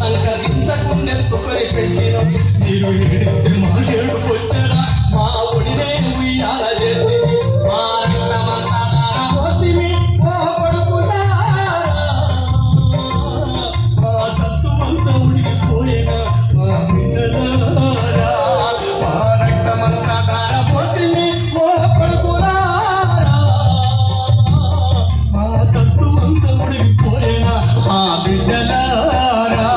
సంకరించకుండెత్తుకొని పెంచినం మీరు ఏడిస్తే మా ఏడుకొచ్చరా మా ఒడినే ఉయ్యాల చేసి మా రక్తమంతా పోసిమి ఓ కొడుకులారా మా సత్తుమంతా ఉడికిపోయిన మా బిడ్డలారా మా రక్తమంతా పోసిమి ఓ కొడుకులారా మా సత్తుమంతా ఉడికిపోయిన మా బిడ్డలారా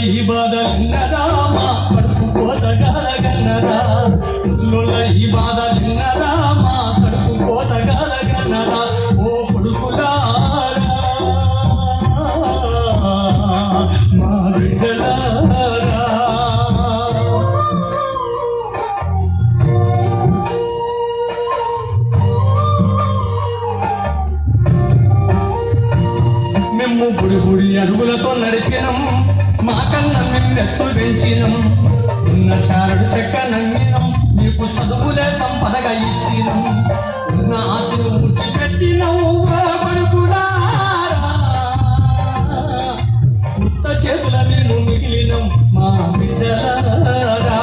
ఈ బాధ విన్నదా మా కడుపు కోతగాలగన్నదా ముసలోళ్ళ ఈ బాధ విన్నదా మా కడుపు కోతగాలగన్నదా ఓ కొడుకులారా మా బిడ్డలారా మేము గుడి గుడి అడుగులతో నడిపినం మా కన్న నిన్నెత్తు పెంచినం ఉన్న చారుడు చెక్క నమ్మినం మీకు చదువులే సంపదగా ఇచ్చినం ఉన్న ఆశను ముడిచిపెట్టినం కొడుకులారా ఉత్త చేతుల మేము మిగిలినం మా బిడ్డలారా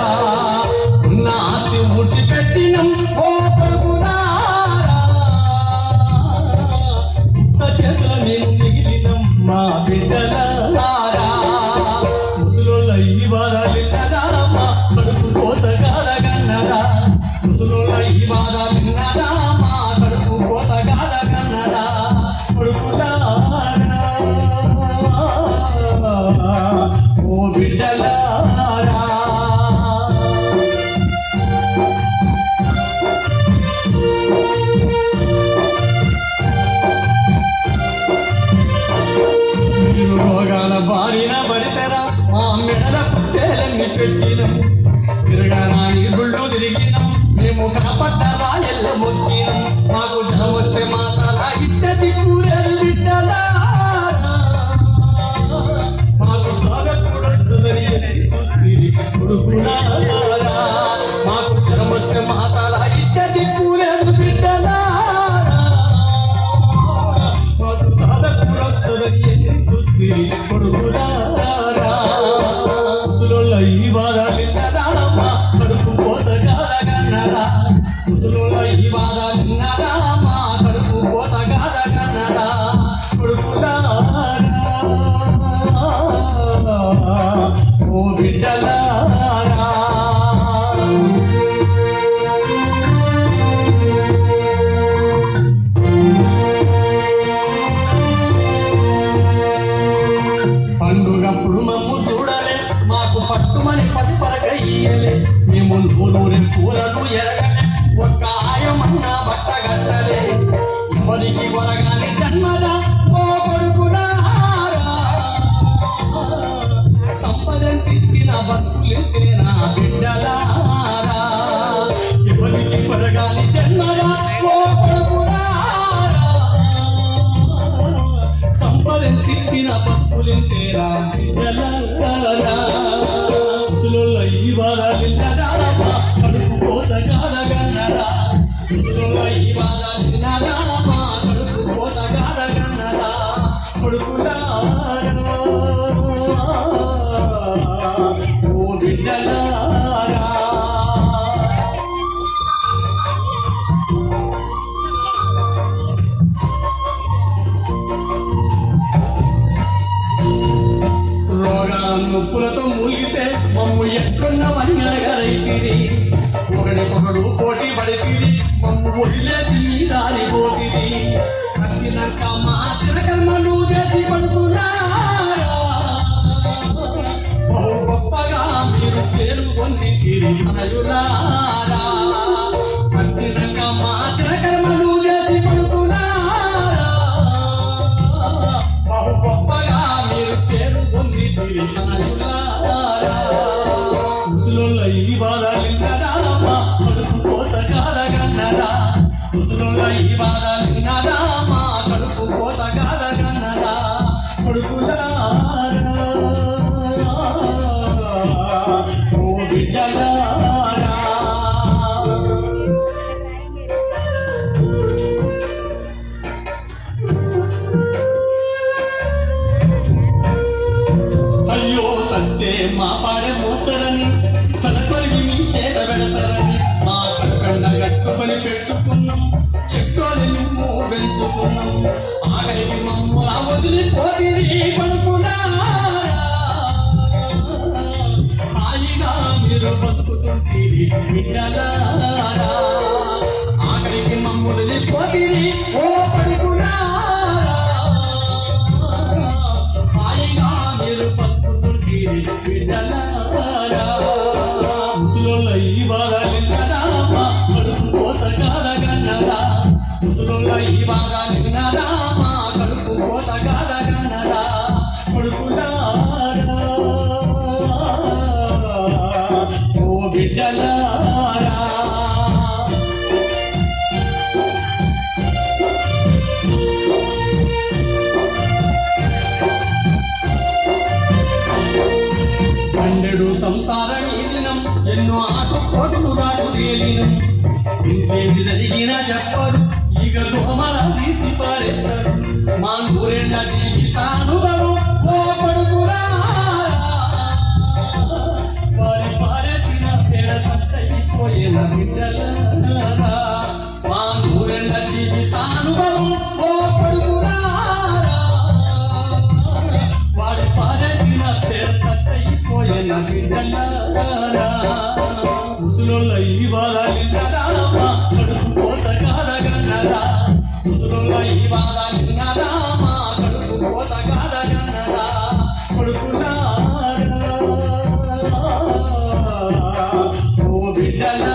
ఉన్న ఆశను ముడిచిపెట్టినం ఓ కొడుకులారా ఉత్త చేతుల మేము మిగిలినం మా బిడ్డలారా ఈ బాధ విన్నదా మా కడుపు కోతగాలగన్నదా ముసలోళ్ళ ఈ బాధ విన్నదా మా కడుపు కోతగాలగన్నదా కొడుకులారా ఓ బిడ్డలారా రోగాల బారిన పడితేరా మా మెడల పుస్తేలన్నీ పెట్టినం తిరగానా ఈ గుళ్ళు తిరిగినం మేము కాపట్ట రాయల్ల మొక్కినం మాకు జనం వస్తే మా తల ఇచ్చటి కూరలు బిడ్డలారా మాకు స్వాగతుడొస్తుందని కొడుకులారా మాకు జనం వస్తే మా తల ఇచ్చటి కూరలు బిడ్డలారా మాకు స్వాగతుడొస్తుందని కొడుకులారా ముసలోళ్ళ ఈ బాధ విన్నదా మా కడుపు కోతగాలగన్నదా ముసలోళ్ళ ఈ బాధ విన్నదా మా కడుపు కోతగాలగన్నదా కొడుకులారా ఓ బిడ్డలారా పండుగప్పుడు మమ్ము చూడలే మాకు పట్టుమని పది పరగ ఇయ్యలే మేము నూరూరి కూరలు ఎరగలే ఒక్క ఆయమన్నా బట్టగట్టలే ఎవరికి వరగాని జన్మదా ఓ కొడుకులారా సంపదంతిచ్చిన బతుకులింటే నా బిడ్డలారా ఎవరికి వరగాని జన్మదా ఓ కొడుకులారా సంపదంతిచ్చిన బతుకులింటేరా బిడ్డలారా ముసలోళ్ళ ఈ బాధ విన్నదా మా కడుపు కోతగాలగన్నదా ముసలోళ్ళ ఈ బాధ విన్నదా మా కడుపు కోతగాలగన్నదా కొడుకులారా ఓ బిడ్డలారా నొప్పులతో మూలిగితే మమ్ము ఎక్కడున్నవని అడగరైతిరి ఒకడికొకడు పోటీ పడితిరి మమ్ము వదిలేసి నీ దారి పోతిరి సచ్చినాక మా తిరకర్మలు చేసి పడుకున్నారా బహు గొప్పగా మీరు పేరు పొందితిరి అయులారా సచ్చినాక మా తిరకర్మలు చేసి పడుకున్నారా బహు గొప్పగా మీరు పేరు పొందితిరి ముసలోళ్ళ ఈ బాధ విన్నదా మా కడుపు కోతగాలగన్నదా ముసలోళ్ళ ఈ బాధ విన్నదా మా కడుపు కోత కాదగన్నరా కొడుకులారా ఓ బిడ్డలారా అయ్యో సత్తే మా పాడే మోస్తారని తలకొరిగి మీ చేత పెడతారని మా కడకండ కట్టుకొని పెట్టుకున్నాం చెట్టుని మేము పెంచుకున్నాం ఆఖరికి మమ్మల్ని వదిలిపోయి పడుకున్నారా హాయిగా మీరు బతుకుతుంటీరి బిడ్డలారా ఆఖరికి మమ్మల్ని వదిలిపోయి ఓ పడుకున్నారా హాయిగా మీరు బతుకుతుంటీరి బిడ్డలారా ముసలోళ్ళ ఈ బాధలిన్నరా మా కడుపు కోత కాదగన్నరా ముసలోళ్ళ ఈ బాధలిన్నరా మా కడుపు కోత కాదగన్నరా కొడుకులారా ఓ బిడ్డలారా పన్నెడు సంసారం ఈ దినం ఎన్నో ఆటపోటులు రాటు తేలినం ఇంకేమి జరిగినా చెప్పరు ఇక దోమల తీసి పారేస్తారు మా నూరెండ జీవితానుభవం ఓ కొడుకులారా వారి పారేసిన పేడ తట్టయిపోయిన బిడ్డలారా మా నూరెండ జీవితానుభవం ఓ కొడుకులారా వారి పారేసిన పేడ తట్టయిపోయిన బిడ్డలారా ముసలోళ్ళ ఈ బాధలిన్నరా మా కడుపు కోత కాదగన్నరా ముసలోళ్ళ ఈ బాధలిన్నరా మా కడుపు కోత కాదగన్నరా కొడుకులారా ఓ బిడ్డలారా